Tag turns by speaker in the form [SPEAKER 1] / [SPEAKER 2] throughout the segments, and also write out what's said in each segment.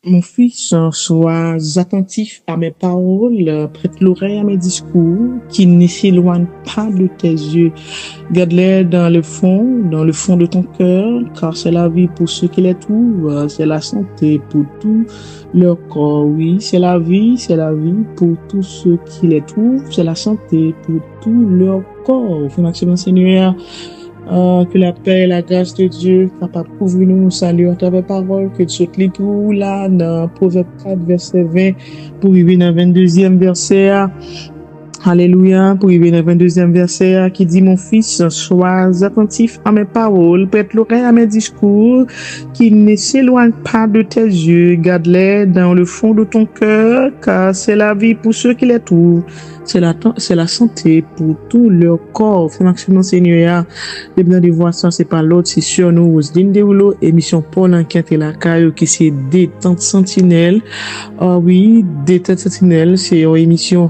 [SPEAKER 1] Mon fils, sois attentif à mes paroles, prête l'oreille à mes discours, qui ne s'éloignent pas de tes yeux. Garde-les dans le fond de ton cœur, car c'est la vie pour ceux qui les trouvent, c'est la santé pour tout leur corps. Oui, c'est la vie pour tous ceux qui les trouvent, c'est la santé pour tout leur corps. Frère Maxime Seigneur, que la paix et la grâce de Dieu capable de couvrir nous salut à travers parole que tu lis pour là dans Proverbe 4 verset 20 pour arriver dans 22e verset. Alléluia, pour arriver dans 22e verset qui dit mon fils, sois attentif à mes paroles, prête l'oreille à mes discours, qui ne s'éloignent pas de tes yeux, garde-les dans le fond de ton cœur, car c'est la vie pour ceux qui les trouvent. C'est la santé pour tout leur corps. Frère Maxime Seigneur, les bien de voir ça, c'est pas l'autre, c'est sur nous, Roselyne Derouleau, émission Paul Enquête et la Caille, qui c'est Détente Sentinelle. Oui, Détente Sentinelle, c'est une émission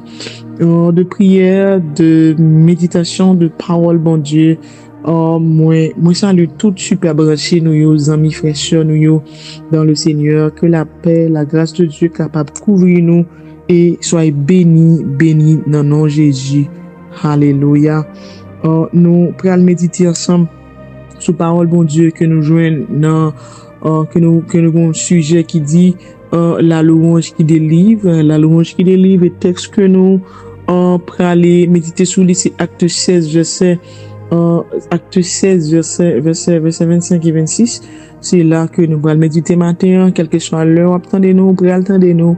[SPEAKER 1] de prière, de méditation, de parole, bon Dieu. Moi salue toute super branché, nous, yo, amis, frères, sœurs, nous, yo, dans le Seigneur, que la paix, la grâce de Dieu capable de couvrir nous, et soyez bénis dans le nom de Jésus. Alléluia. Nous prenons méditer ensemble sur parole bon Dieu que nous joignons dans que nous avons un sujet qui dit la louange qui délivre, et texte que nous prenons méditer sur lui, c'est Acte 16 verset 25 et 26. C'est là que nous allons méditer matin, quel que soit l'heure, attendez-nous, attendez-nous.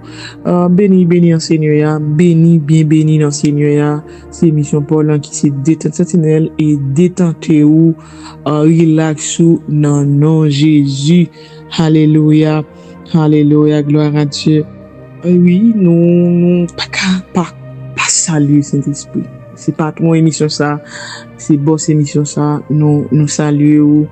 [SPEAKER 1] Béni en Seigneur, bien béni dans Seigneur. C'est mission Paul qui c'est détente sentinelle et détentez ou relax ou dans nom Jésus. Alléluia, gloire à Dieu. Oui, nous pas saluer Saint-Esprit. C'est pas ton émission ça, c'est boss émission ça. Nous saluons.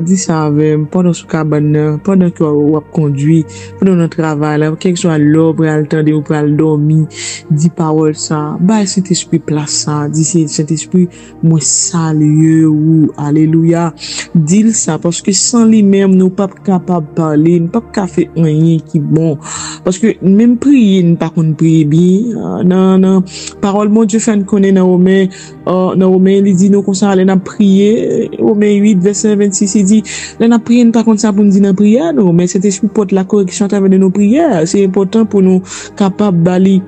[SPEAKER 1] Dis ça avec pendant ce cabane, pendant que vous conduit, pendant notre travail, là, quel que soit l'heure, pour attendre ou pour dormir, dis parole ça, bah cet esprit place ça, dis cet esprit moi salue ou alléluia, dis ça parce que sans lui-même nous pas capable de parler, nous pas capable faire rien qui bon, parce que même prier nous pas qu'on prier bien, non, parole mon Dieu fait nous connaît dans Romains, il dit nous qu'on ça aller n'a prier, Romains 8 verset 26 il dit là n'a prié pas comme ça pour nous dire dans prière non mais cet esprit porte la correction à travers de nos prières, c'est important pour nous capable bali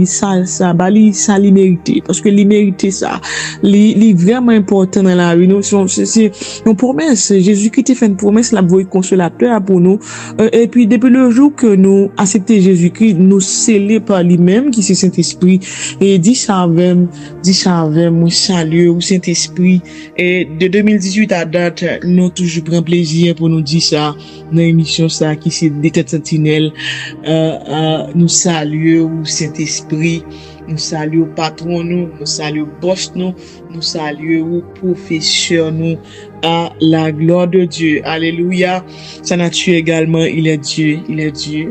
[SPEAKER 1] ça l'immérité parce que l'immérité ça li vraiment important dans la vie nous c'est une promesse Jésus-Christ fait une promesse la voie consolateur pour nous et puis depuis le jour que nous accepter Jésus-Christ nous scellés par lui-même qui c'est Saint-Esprit et dit ça avec moi salut au Saint-Esprit et de 2018 à date nous toujours prend plaisir pour nous dire ça dans l'émission ça qui c'est Détente Sentinelle nous saluons Saint-Esprit, nous saluons patron nous saluons boss nous saluons professeur nous à la gloire de Dieu. Alléluia. Sa nature également, il est Dieu.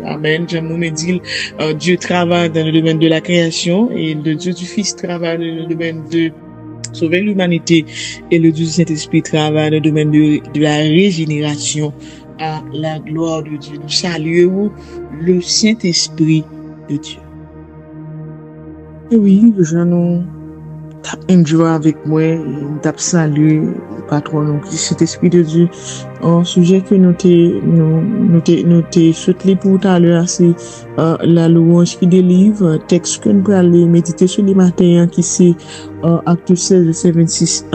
[SPEAKER 1] Amen. J'aime nous dire, Dieu travaille dans le domaine de la création et le Dieu du Fils travaille dans le domaine de sauver l'humanité et le Dieu du Saint-Esprit travaille dans le domaine de la régénération à la gloire de Dieu. Nous saluons le Saint-Esprit de Dieu. Et oui, je nous tape une joie avec moi, tape salut, patron, cet esprit de Dieu. Un sujet que nous t'ai souhaité pour tout à l'heure, c'est la louange qui délivre, texte que nous pouvons aller méditer sur les matins, qui c'est Acte 16, verset 26,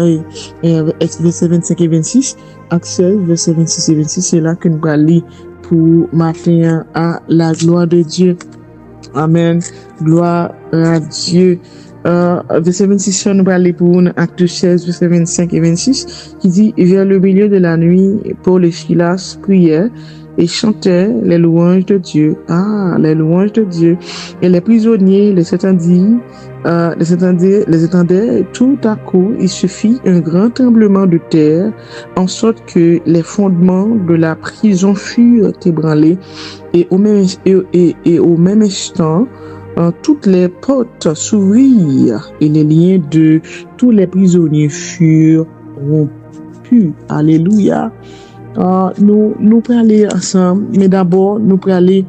[SPEAKER 1] verset 25 et 26, Acte 16, verset 26 et 26, c'est là que nous pouvons aller pour matin à la gloire de Dieu. Amen. Gloire à Dieu. Verset 26, nous parlons pour Acte 16, verset 25 et 26, qui dit, vers le milieu de la nuit, Paul et Silas priaient, et chantaient les louanges de Dieu. Ah, les louanges de Dieu. Et les prisonniers les entendaient, et tout à coup, il se fit un grand tremblement de terre, en sorte que les fondements de la prison furent ébranlés, et au même instant, toutes les portes s'ouvrirent, et les liens de tous les prisonniers furent rompus. Alléluia. Nous pourrons aller ensemble, mais d'abord, nous pourrons aller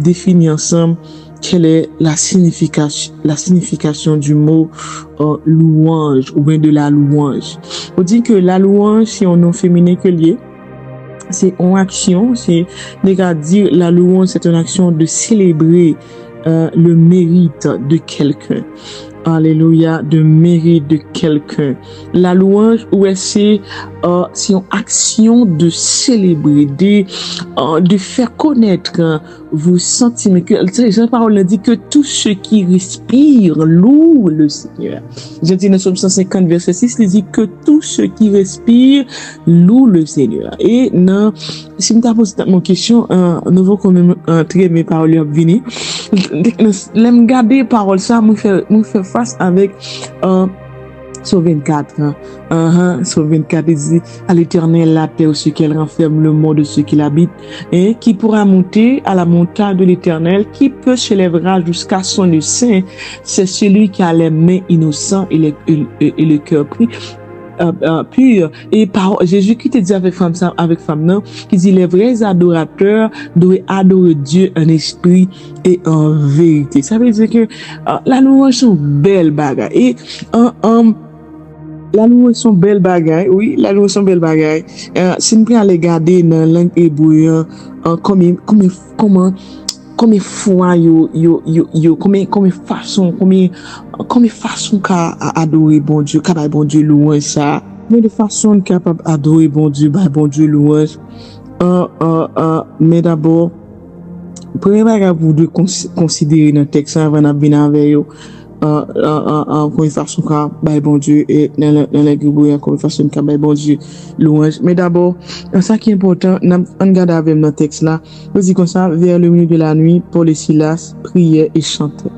[SPEAKER 1] définir ensemble quelle est la signification du mot louange ou bien de la louange. On dit que la louange, c'est un nom féminin que lié. C'est une action, dire la louange, c'est une action de célébrer le mérite de quelqu'un. Alléluia, de mérite de quelqu'un. La louange, c'est une action de célébrer, de faire connaître vos sentiments. La parole dit que tout ce qui respire loue le Seigneur. J'ai dit dans Somme 150, verset 6, il dit que tout ce qui respire loue le Seigneur. Et non, si je me pose mon question, nous voulons quand même entrer mes paroles venir. L'aime garder parole ça, nous fait face avec sur 24. Sur 24, il dit à l'Éternel la terre, ce qu'elle renferme, le monde de ceux qui l'habitent, et qui pourra monter à la montagne de l'Éternel, qui peut se lèvera jusqu'à son lieu saint. C'est celui qui a les mains innocentes et le cœur pur. Et par Jésus qui te dit avec femme non, qui dit les vrais adorateurs doivent adorer Dieu en esprit et en vérité. Ça veut dire que la louange sont belles bagages. Et la louange sont belles bagages. Oui, la louange sont belles bagages. Si nous pouvons aller garder dans la langue hébreu, comment foi combien façon qu'a adorer bon Dieu, qu'a bon Dieu louange ça, mais de façon capable adorer bon Dieu, bon Dieu louange. Mais d'abord, premier bagage vous de considérer dans le texte avant de venir avec vous, une façon qu'a bon Dieu, et dans la Bible une façon qu'a bon Dieu louange. Mais d'abord, ça qui est important, on regarde avec dans le texte là, on dit comme ça, vers le milieu de la nuit, Paul et Silas priaient et chantaient.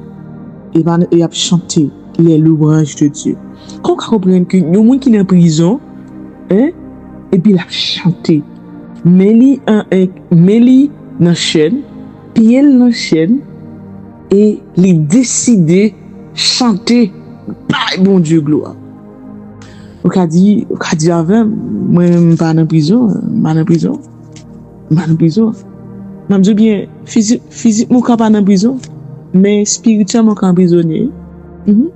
[SPEAKER 1] Et a chanté les louanges de Dieu. Quand on comprend que nous monde qui est en prison, et puis il a chanté. Mélie dans chaîne, Pierre dans chaîne, et il décidé chanter par bon Dieu gloire. On a dit avant, moi pas en prison. M'a dit bien physiquement pas en prison, mais spirituellement quand prisonnier. On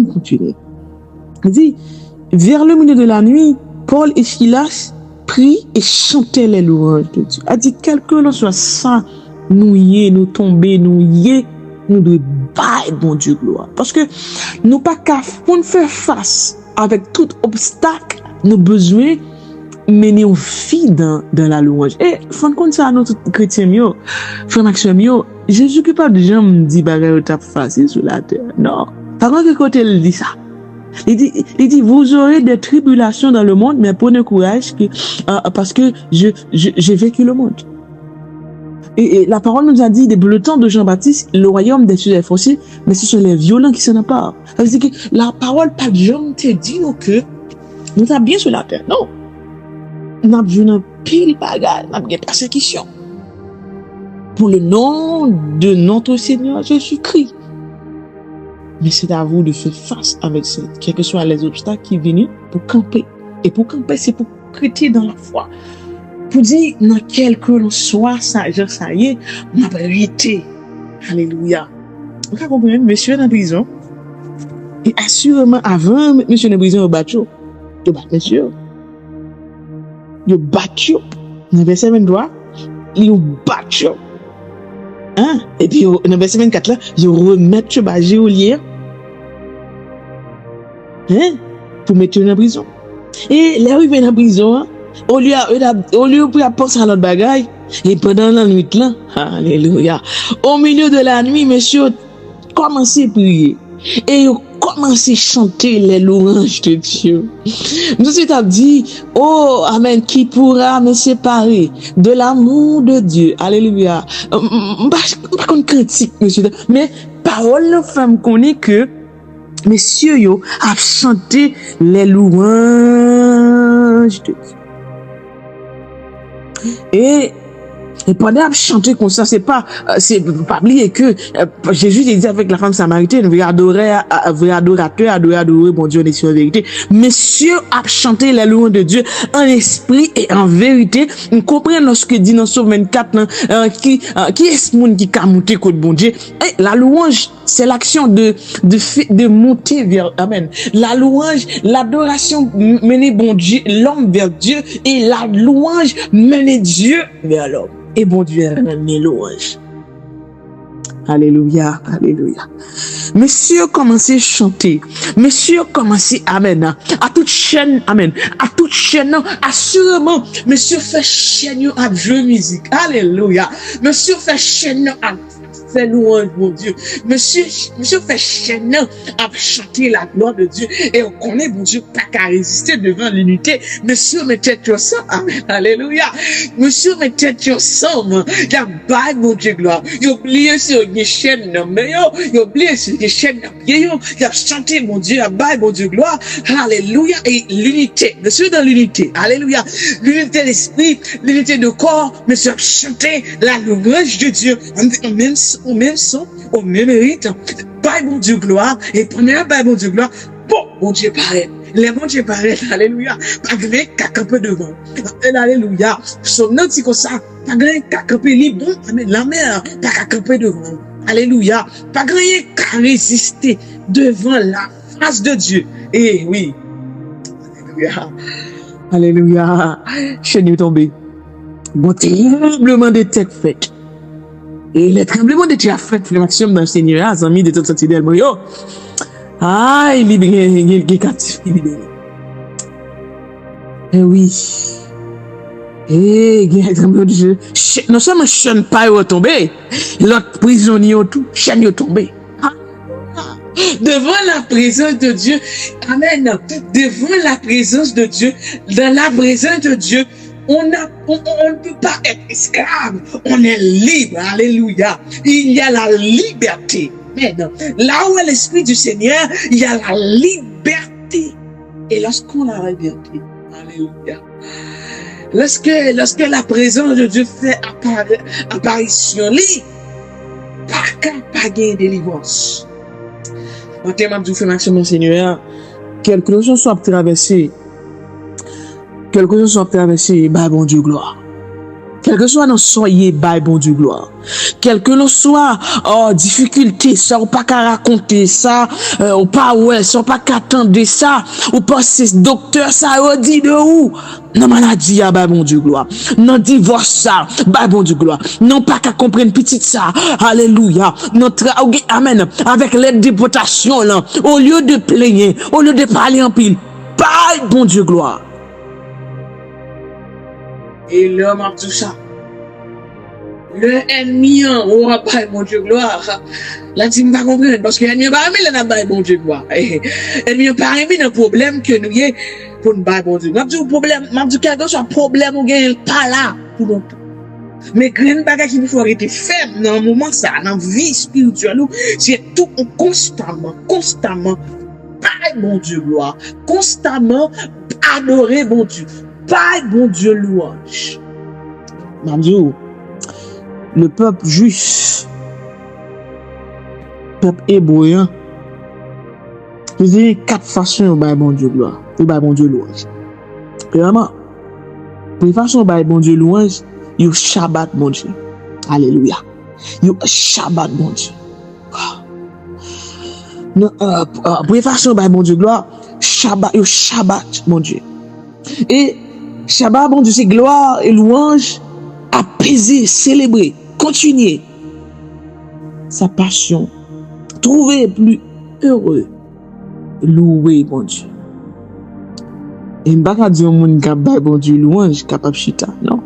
[SPEAKER 1] continue. Il dit vers le milieu de la nuit, Paul et Silas prient et chantaient les louanges de Dieu. A dit quel que soit ça, nous tomber, nous devons bailler bon Dieu gloire. Parce que nous pas qu'à faire face avec tout obstacle, nos besoins, mener une vie dans la louange. Et faut compte ça à notre chrétien mio, frère Maxime mio, Jésus qui pas de gens me dit bagarre tape facile sur la terre. Non. Par contre côté il dit ça. Il dit vous aurez des tribulations dans le monde, mais prenez courage parce que j'ai vécu le monde. Et la parole nous a dit, depuis le temps de Jean-Baptiste, le royaume des cieux est forcé, mais ce sont les violents qui s'en emparent. Ça veut dire que la parole, pas de Jean te dit que nous sommes bien sur la terre. Non. Nous avons une pile bagarre, nous avons une persécution. Pour le nom de notre Seigneur Jésus-Christ. Mais c'est à vous de faire face avec ça, quels que soient les obstacles qui viennent pour camper. Et pour camper, c'est pour chrétien dans la foi. Pour dire, dans quel que soit ça y est, ma vérité. Alléluia. Vous comprenez, monsieur est en prison. Et assurément, avant, monsieur est en prison, il bat monsieur. Il bat. Dans le verset 23, il bat. Et puis, dans le verset 24, là, il remet le bagé au lien. Pour mettre en prison. Et là, il vient en prison, au lieu de penser à notre bagaille, et pendant la nuit là, alléluia, au milieu de la nuit, monsieur, commencez à prier. Et commencer à chanter les louanges de Dieu. Nous t'as dit, oh, amen, qui pourra me séparer de l'amour de Dieu? Alléluia. Pas qu'on critique, monsieur, mais parole la femme connaît que messieurs yo a chanté les louanges de Dieu. Et pendant chanter comme ça, c'est pas oublier que Jésus dit avec la femme samaritaine, vous adorer mon Dieu, en esprit, en vérité. Messieurs a chanté les louanges de Dieu en esprit et en vérité. On comprend lorsque dit dans Somme 24, qui est ce monde qui a monté contre bon Dieu. Et la louange, c'est l'action de monter vers, amen. La louange, l'adoration mener bon Dieu, l'homme vers Dieu, et la louange mener Dieu vers l'homme. Et bon Dieu, mes louanges. Alléluia, alléluia. Messieurs, commencez à chanter. Messieurs, commencez, amen. À toute chaîne, amen. À toute chaîne, assurément. Messieurs, fait chaîne à jouer musique. Alléluia. Messieurs, fait chaîne à faire louange, mon Dieu. Monsieur fait chaîne à chanter la gloire de Dieu. Et on connaît, mon Dieu, pas qu'à résister devant l'unité. Monsieur, mettez tout ça. Amen. Alléluia. Monsieur, mettez tout ça. Il y a pas, mon Dieu, gloire. Il oublie sur une chaîne, mais il oublie sur une chaîne, il a chanté, mon Dieu, à bas, mon Dieu, gloire. Alléluia. Et l'unité. Monsieur, dans l'unité. Alléluia. L'unité d'esprit, l'unité de corps. Monsieur, chanter la louange de Dieu. Au même son, au même mérite. Bye, mon Dieu, gloire. Et prenez un bye, mon Dieu, gloire. Bon, mon Dieu, paraît. Les mon Dieu, paraît. Alléluia. Pas grand qu'à un peu devant. Alléluia. Son nom dit comme ça. Pas grand qu'à un peu libre. La mer, pas qu'à un peu devant. Alléluia. Pas grand qu'à résister devant la face de Dieu. Eh oui. Alléluia. Alléluia. Chaîne est tombée. Bon, tremblement de tête fait. Et les tremblements de Dieu a fait le maximum dans le Seigneur, les amis de toute cette idée, yo. Ah, il est captif, il est libéré. Eh oui. Eh, il y a un tremblement de Dieu. Non seulement chaîne pas est tombé, l'autre prisonnier tout, chaîne est tombé. Devant la présence de Dieu, amen. Devant la présence de Dieu, dans la présence de Dieu, on ne peut pas être esclave. On est libre. Alléluia. Il y a la liberté. Amen. Là où est l'Esprit du Seigneur, il y a la liberté. Et lorsqu'on a la liberté, alléluia. Lorsque la présence de Dieu fait apparition, pas de délivrance. En termes de fait Seigneur, quelque chose soit traversé. Quelque chose soit traversé, bah bon Dieu gloire. Quelque soit dans soyez, bah bon Dieu gloire. Quelque soit difficulté, ça ou pas qu'à raconter ça, ou pas ouais, ça ou pas qu'à attendre ça, ou pas c'est docteur ça ou dit de où. Non maladie, bah bon Dieu gloire. Non divorce ça, bah bon Dieu gloire. Non pas qu'à comprendre petite ça, alléluia. Notre amen, avec l'aide déportation là, au lieu de plaigner, au lieu de parler en pile, bah bon Dieu gloire. Et l'homme a tout ça. Le ennemi, oh, mon Dieu, gloire. Là, tu ne vas pas comprendre, parce que l'ennemi pas aimé, là, mon Dieu, gloire. L'ennemi pas aimé le problème que nous avons pour nous, bon Dieu. M'a dit problème, m'a dit quelque chose, problème, ou gagne pas là, pour nous. Mais grand bagage qu'il faut arrêter ferme dans un moment ça, dans la vie spirituelle, c'est tout constamment, pas bon Dieu, gloire. Constamment, adorer bon Dieu. Pas bon Dieu louange. Mon Dieu, le peuple juif, peuple hébreu, il y a 4 façons de bon Dieu gloire, ou bon Dieu louange. Premièrement, pour façon de bon Dieu louange, il y a Shabbat mon Dieu. Alléluia. Il y a Shabbat mon Dieu. Pour façon de bon Dieu gloire, Shabbat, il y a Shabbat mon Dieu. Et Shabbat, bon Dieu, c'est gloire et louange, apaiser, célébrer, continuer sa passion, trouver plus heureux, louer, bon Dieu. Et m'baka dire au monde qui bon Dieu louange capable chita, non.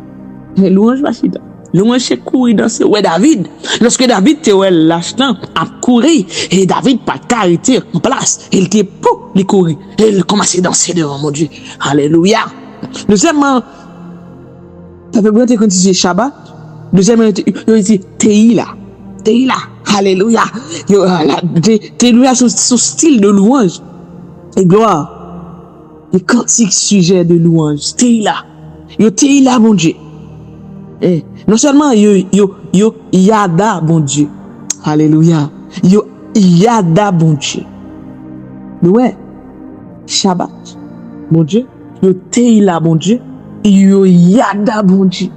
[SPEAKER 1] Louange pas chita. Louange courir danser. Ouais, David. Lorsque David te ouais l'achetant, a courir, et David pas carité en place. Il était pour les courir. Et il commençait à danser devant mon Dieu. Alléluia. Deuxièmement, ça fait bien quand tu dis Shabbat. Deuxièmement, il dit Teila. Teila. Alléluia. Teila, son style de louange. Et gloire. Et cantique sujet de louange. Teila. Teila, mon Dieu. Eh, non seulement yo yada bon Dieu. Alléluia. Yo yada bon Dieu. Mais ouais, Shabbat, bon Dieu. Yo teila bon Dieu. Yo yada bon Dieu.